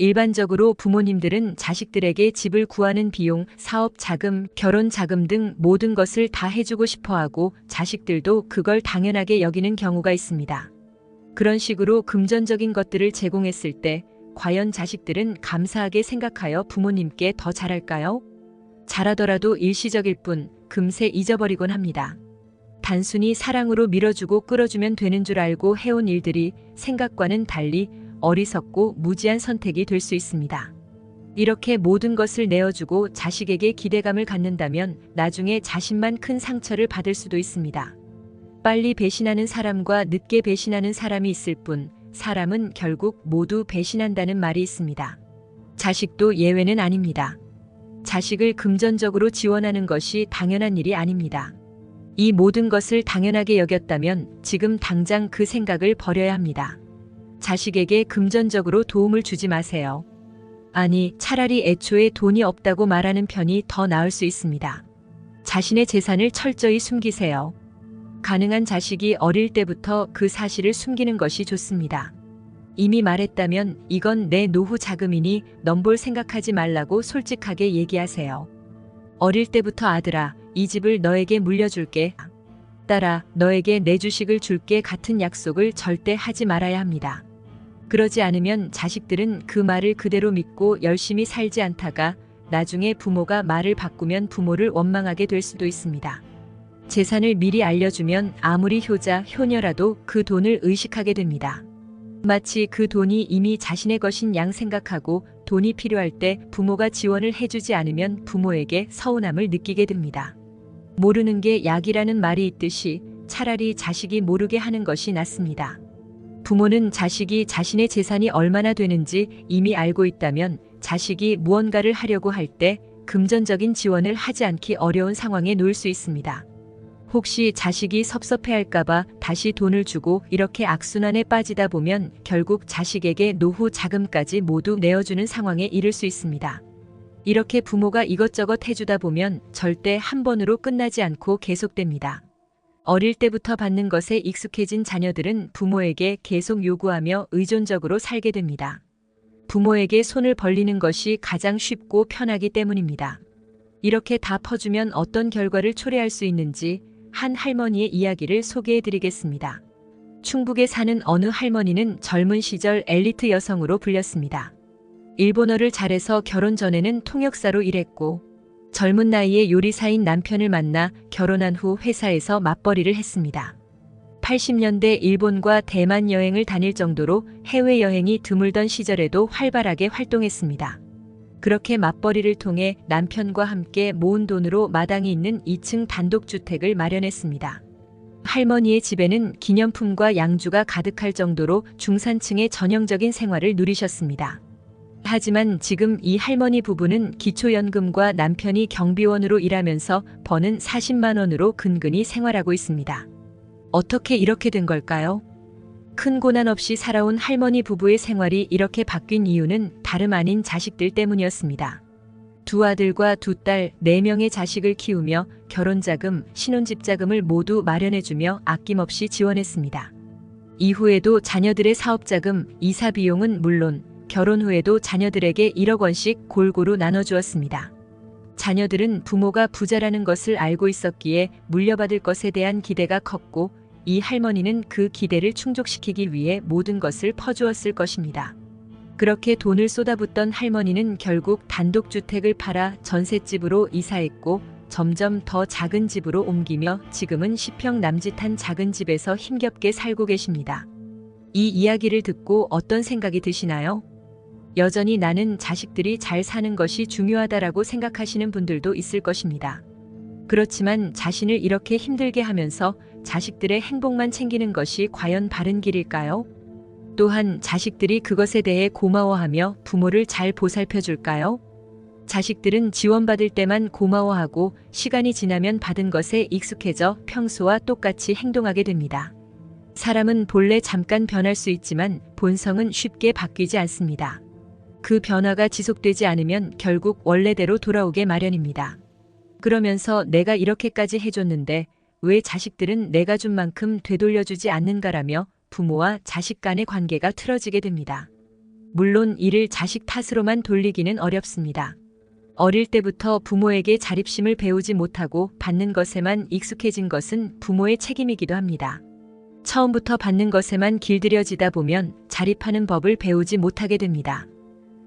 일반적으로 부모님들은 자식들에게 집을 구하는 비용, 사업 자금, 결혼 자금 등 모든 것을 다 해주고 싶어 하고 자식들도 그걸 당연하게 여기는 경우가 있습니다. 그런 식으로 금전적인 것들을 제공했을 때 과연 자식들은 감사하게 생각하여 부모님께 더 잘할까요? 잘하더라도 일시적일 뿐 금세 잊어버리곤 합니다. 단순히 사랑으로 밀어주고 끌어주면 되는 줄 알고 해온 일들이 생각과는 달리 어리석고 무지한 선택이 될 수 있습니다. 이렇게 모든 것을 내어주고 자식에게 기대감을 갖는다면 나중에 자신만 큰 상처를 받을 수도 있습니다. 빨리 배신하는 사람과 늦게 배신하는 사람이 있을 뿐 사람은 결국 모두 배신한다는 말이 있습니다. 자식도 예외는 아닙니다. 자식을 금전적으로 지원하는 것이 당연한 일이 아닙니다. 이 모든 것을 당연하게 여겼다면 지금 당장 그 생각을 버려야 합니다. 자식에게 금전적으로 도움을 주지 마세요. 아니, 차라리 애초에 돈이 없다고 말하는 편이 더 나을 수 있습니다. 자신의 재산을 철저히 숨기세요. 가능한 자식이 어릴 때부터 그 사실을 숨기는 것이 좋습니다. 이미 말했다면 이건 내 노후 자금이니 넘볼 생각하지 말라고 솔직하게 얘기하세요. 어릴 때부터 아들아, 이 집을 너에게 물려줄게. 딸아, 너에게 내 주식을 줄게 같은 약속을 절대 하지 말아야 합니다. 그러지 않으면 자식들은 그 말을 그대로 믿고 열심히 살지 않다가 나중에 부모가 말을 바꾸면 부모를 원망하게 될 수도 있습니다. 재산을 미리 알려주면 아무리 효자, 효녀라도 그 돈을 의식하게 됩니다. 마치 그 돈이 이미 자신의 것인 양 생각하고 돈이 필요할 때 부모가 지원을 해주지 않으면 부모에게 서운함을 느끼게 됩니다. 모르는 게 약이라는 말이 있듯이 차라리 자식이 모르게 하는 것이 낫습니다. 부모는 자식이 자신의 재산이 얼마나 되는지 이미 알고 있다면 자식이 무언가를 하려고 할 때 금전적인 지원을 하지 않기 어려운 상황에 놓일 수 있습니다. 혹시 자식이 섭섭해할까봐 다시 돈을 주고 이렇게 악순환에 빠지다 보면 결국 자식에게 노후 자금까지 모두 내어주는 상황에 이를 수 있습니다. 이렇게 부모가 이것저것 해주다 보면 절대 한 번으로 끝나지 않고 계속됩니다. 어릴 때부터 받는 것에 익숙해진 자녀들은 부모에게 계속 요구하며 의존적으로 살게 됩니다. 부모에게 손을 벌리는 것이 가장 쉽고 편하기 때문입니다. 이렇게 다 퍼주면 어떤 결과를 초래할 수 있는지 한 할머니의 이야기를 소개해 드리겠습니다. 충북에 사는 어느 할머니는 젊은 시절 엘리트 여성으로 불렸습니다. 일본어를 잘해서 결혼 전에는 통역사로 일했고 젊은 나이에 요리사인 남편을 만나 결혼한 후 회사에서 맞벌이를 했습니다. 80년대 일본과 대만 여행을 다닐 정도로 해외여행이 드물던 시절에도 활발하게 활동했습니다. 그렇게 맞벌이를 통해 남편과 함께 모은 돈으로 마당이 있는 2층 단독주택을 마련했습니다. 할머니의 집에는 기념품과 양주가 가득할 정도로 중산층의 전형적인 생활을 누리셨습니다. 하지만 지금 이 할머니 부부는 기초연금과 남편이 경비원으로 일하면서 버는 40만 원으로 근근히 생활하고 있습니다. 어떻게 이렇게 된 걸까요? 큰 고난 없이 살아온 할머니 부부의 생활이 이렇게 바뀐 이유는 다름 아닌 자식들 때문이었습니다. 두 아들과 두 딸, 4명의 자식을 키우며 결혼자금, 신혼집자금을 모두 마련해주며 아낌없이 지원했습니다. 이후에도 자녀들의 사업자금, 이사비용은 물론 결혼 후에도 자녀들에게 1억 원씩 골고루 나눠주었습니다. 자녀들은 부모가 부자라는 것을 알고 있었기에 물려받을 것에 대한 기대가 컸고 이 할머니는 그 기대를 충족시키기 위해 모든 것을 퍼주었을 것입니다. 그렇게 돈을 쏟아붓던 할머니는 결국 단독주택을 팔아 전셋집으로 이사했고 점점 더 작은 집으로 옮기며 지금은 10평 남짓한 작은 집에서 힘겹게 살고 계십니다. 이 이야기를 듣고 어떤 생각이 드시나요? 여전히 나는 자식들이 잘 사는 것이 중요하다라고 생각하시는 분들도 있을 것입니다. 그렇지만 자신을 이렇게 힘들게 하면서 자식들의 행복만 챙기는 것이 과연 바른 길일까요? 또한 자식들이 그것에 대해 고마워하며 부모를 잘 보살펴줄까요? 자식들은 지원받을 때만 고마워하고 시간이 지나면 받은 것에 익숙해져 평소와 똑같이 행동하게 됩니다. 사람은 본래 잠깐 변할 수 있지만 본성은 쉽게 바뀌지 않습니다. 그 변화가 지속되지 않으면 결국 원래대로 돌아오게 마련입니다. 그러면서 내가 이렇게까지 해줬는데 왜 자식들은 내가 준 만큼 되돌려주지 않는가라며 부모와 자식 간의 관계가 틀어지게 됩니다. 물론 이를 자식 탓으로만 돌리기는 어렵습니다. 어릴 때부터 부모에게 자립심을 배우지 못하고 받는 것에만 익숙해진 것은 부모의 책임이기도 합니다. 처음부터 받는 것에만 길들여지다 보면 자립하는 법을 배우지 못하게 됩니다.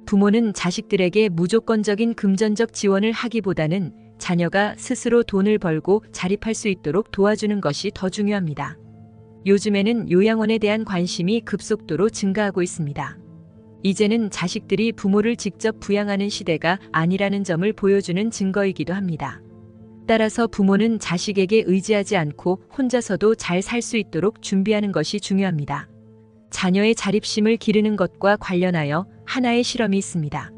부모는 자식들에게 무조건적인 금전적 지원을 하기보다는 자녀가 스스로 돈을 벌고 자립할 수 있도록 도와주는 것이 더 중요합니다. 요즘에는 요양원에 대한 관심이 급속도로 증가하고 있습니다. 이제는 자식들이 부모를 직접 부양하는 시대가 아니라는 점을 보여주는 증거이기도 합니다. 따라서 부모는 자식에게 의지하지 않고 혼자서도 잘 살 수 있도록 준비하는 것이 중요합니다. 자녀의 자립심을 기르는 것과 관련하여 하나의 실험이 있습니다.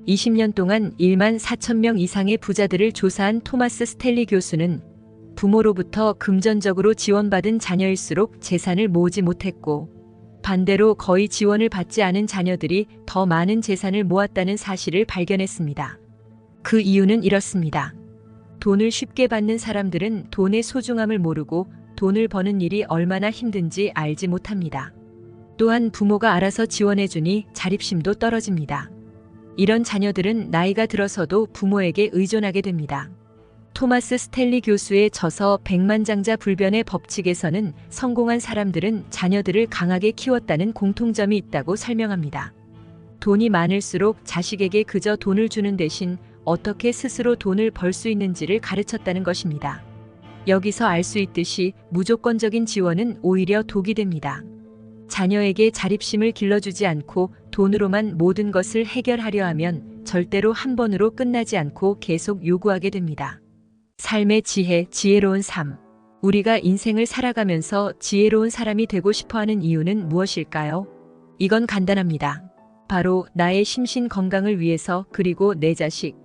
20년 동안 1만 4천 명 이상의 부자들을 조사한 토마스 스텔리 교수는 부모로부터 금전적으로 지원받은 자녀일수록 재산을 모으지 못했고, 반대로 거의 지원을 받지 않은 자녀들이 더 많은 재산을 모았다는 사실을 발견했습니다. 그 이유는 이렇습니다. 돈을 쉽게 받는 사람들은 돈의 소중함을 모르고 돈을 버는 일이 얼마나 힘든지 알지 못합니다. 또한 부모가 알아서 지원해주니 자립심도 떨어집니다. 이런 자녀들은 나이가 들어서도 부모에게 의존하게 됩니다. 토마스 스텔리 교수의 저서 백만장자불변의 법칙에서는 성공한 사람들은 자녀들을 강하게 키웠다는 공통점이 있다고 설명합니다. 돈이 많을수록 자식에게 그저 돈을 주는 대신 어떻게 스스로 돈을 벌 수 있는지를 가르쳤다는 것입니다. 여기서 알 수 있듯이 무조건적인 지원은 오히려 독이 됩니다. 자녀에게 자립심을 길러주지 않고 돈으로만 모든 것을 해결하려 하면 절대로 한 번으로 끝나지 않고 계속 요구하게 됩니다. 삶의 지혜, 지혜로운 삶. 우리가 인생을 살아가면서 지혜로운 사람이 되고 싶어하는 이유는 무엇일까요? 이건 간단합니다. 바로 나의 심신 건강을 위해서, 그리고 내 자식,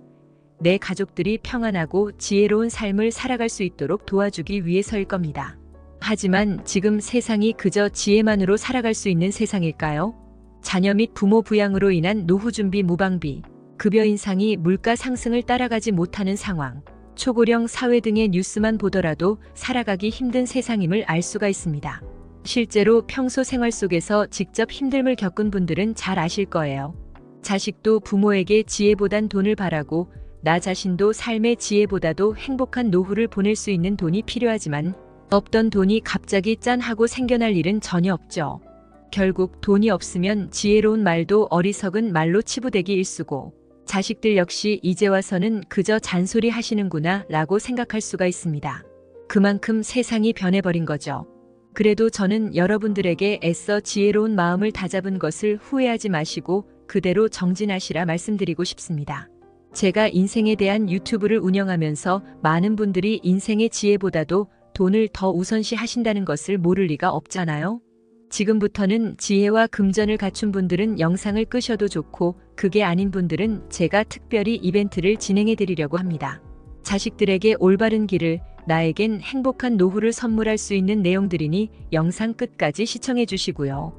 내 가족들이 평안하고 지혜로운 삶을 살아갈 수 있도록 도와주기 위해서일 겁니다. 하지만 지금 세상이 그저 지혜만으로 살아갈 수 있는 세상일까요? 자녀 및 부모 부양으로 인한 노후 준비 무방비, 급여 인상이 물가 상승을 따라가지 못하는 상황, 초고령 사회 등의 뉴스만 보더라도 살아가기 힘든 세상임을 알 수가 있습니다. 실제로 평소 생활 속에서 직접 힘듦을 겪은 분들은 잘 아실 거예요. 자식도 부모에게 지혜보단 돈을 바라고, 나 자신도 삶의 지혜보다도 행복한 노후를 보낼 수 있는 돈이 필요하지만 없던 돈이 갑자기 짠 하고 생겨날 일은 전혀 없죠. 결국 돈이 없으면 지혜로운 말도 어리석은 말로 치부되기 일쑤고, 자식들 역시 이제 와서는 그저 잔소리 하시는구나 라고 생각할 수가 있습니다. 그만큼 세상이 변해버린 거죠. 그래도 저는 여러분들에게 애써 지혜로운 마음을 다잡은 것을 후회하지 마시고 그대로 정진하시라 말씀드리고 싶습니다. 제가 인생에 대한 유튜브를 운영하면서 많은 분들이 인생의 지혜보다도 돈을 더 우선시 하신다는 것을 모를 리가 없잖아요. 지금부터는 지혜와 금전을 갖춘 분들은 영상을 끄셔도 좋고, 그게 아닌 분들은 제가 특별히 이벤트를 진행해 드리려고 합니다. 자식들에게 올바른 길을, 나에겐 행복한 노후를 선물할 수 있는 내용들이니 영상 끝까지 시청해 주시고요.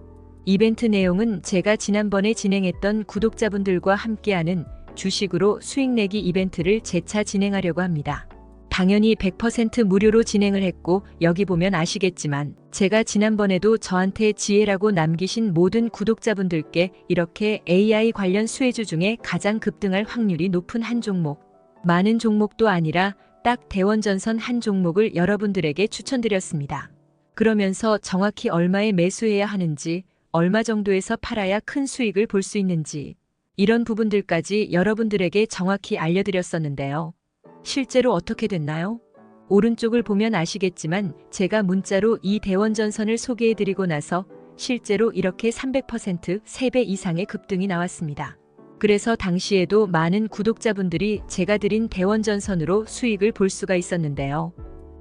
이벤트 내용은 제가 지난번에 진행했던 구독자분들과 함께하는 주식으로 수익 내기 이벤트를 재차 진행하려고 합니다. 당연히 100% 무료로 진행을 했고, 여기 보면 아시겠지만 제가 지난번에도 저한테 지혜라고 남기신 모든 구독자분들께 이렇게 AI 관련 수혜주 중에 가장 급등할 확률이 높은 한 종목, 많은 종목도 아니라 딱 대원전선 한 종목을 여러분들에게 추천드렸습니다. 그러면서 정확히 얼마에 매수해야 하는지, 얼마 정도에서 팔아야 큰 수익을 볼 수 있는지, 이런 부분들까지 여러분들에게 정확히 알려드렸었는데요. 실제로 어떻게 됐나요? 오른쪽을 보면 아시겠지만 제가 문자로 이 대원전선을 소개해드리고 나서 실제로 이렇게 300% 3배 이상의 급등이 나왔습니다. 그래서 당시에도 많은 구독자분들이 제가 드린 대원전선으로 수익을 볼 수가 있었는데요.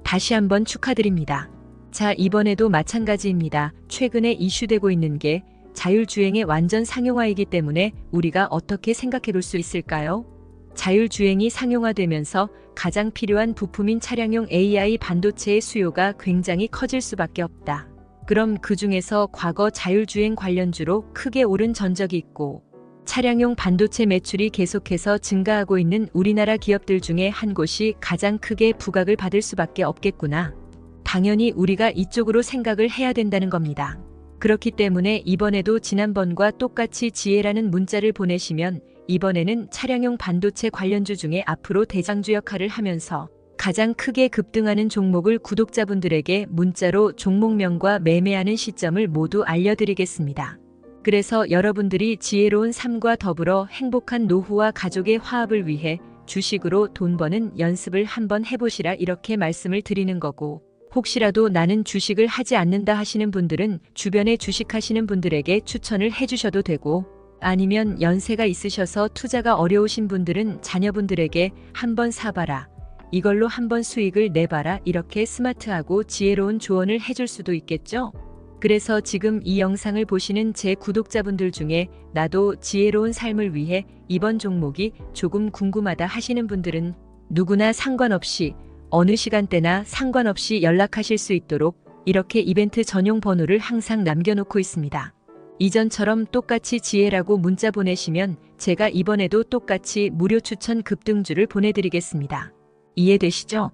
다시 한번 축하드립니다. 자, 이번에도 마찬가지입니다. 최근에 이슈되고 있는 게 자율주행의 완전 상용화이기 때문에 우리가 어떻게 생각해 볼 수 있을까요? 자율주행이 상용화되면서 가장 필요한 부품인 차량용 AI 반도체의 수요가 굉장히 커질 수밖에 없다. 그럼 그 중에서 과거 자율주행 관련주로 크게 오른 전적이 있고, 차량용 반도체 매출이 계속해서 증가하고 있는 우리나라 기업들 중에 한 곳이 가장 크게 부각을 받을 수밖에 없겠구나. 당연히 우리가 이쪽으로 생각을 해야 된다는 겁니다. 그렇기 때문에 이번에도 지난번과 똑같이 지혜라는 문자를 보내시면 이번에는 차량용 반도체 관련주 중에 앞으로 대장주 역할을 하면서 가장 크게 급등하는 종목을 구독자분들에게 문자로 종목명과 매매하는 시점을 모두 알려드리겠습니다. 그래서 여러분들이 지혜로운 삶과 더불어 행복한 노후와 가족의 화합을 위해 주식으로 돈 버는 연습을 한번 해보시라 이렇게 말씀을 드리는 거고, 혹시라도 나는 주식을 하지 않는다 하시는 분들은 주변에 주식하시는 분들에게 추천을 해주셔도 되고, 아니면 연세가 있으셔서 투자가 어려우신 분들은 자녀분들에게 한번 사봐라, 이걸로 한번 수익을 내봐라 이렇게 스마트하고 지혜로운 조언을 해줄 수도 있겠죠? 그래서 지금 이 영상을 보시는 제 구독자분들 중에 나도 지혜로운 삶을 위해 이번 종목이 조금 궁금하다 하시는 분들은 누구나 상관없이 어느 시간대나 상관없이 연락하실 수 있도록 이렇게 이벤트 전용 번호를 항상 남겨놓고 있습니다. 이전처럼 똑같이 지혜라고 문자 보내시면 제가 이번에도 똑같이 무료 추천 급등주를 보내드리겠습니다. 이해되시죠?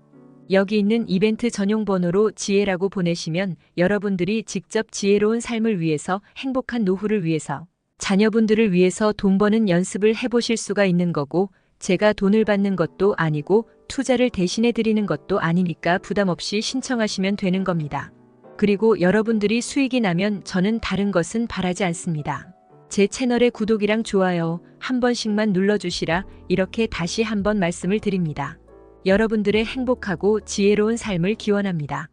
여기 있는 이벤트 전용 번호로 지혜라고 보내시면 여러분들이 직접 지혜로운 삶을 위해서, 행복한 노후를 위해서, 자녀분들을 위해서 돈 버는 연습을 해보실 수가 있는 거고, 제가 돈을 받는 것도 아니고 투자를 대신해 드리는 것도 아니니까 부담 없이 신청하시면 되는 겁니다. 그리고 여러분들이 수익이 나면 저는 다른 것은 바라지 않습니다. 제 채널의 구독이랑 좋아요 한 번씩만 눌러주시라 이렇게 다시 한번 말씀을 드립니다. 여러분들의 행복하고 지혜로운 삶을 기원합니다.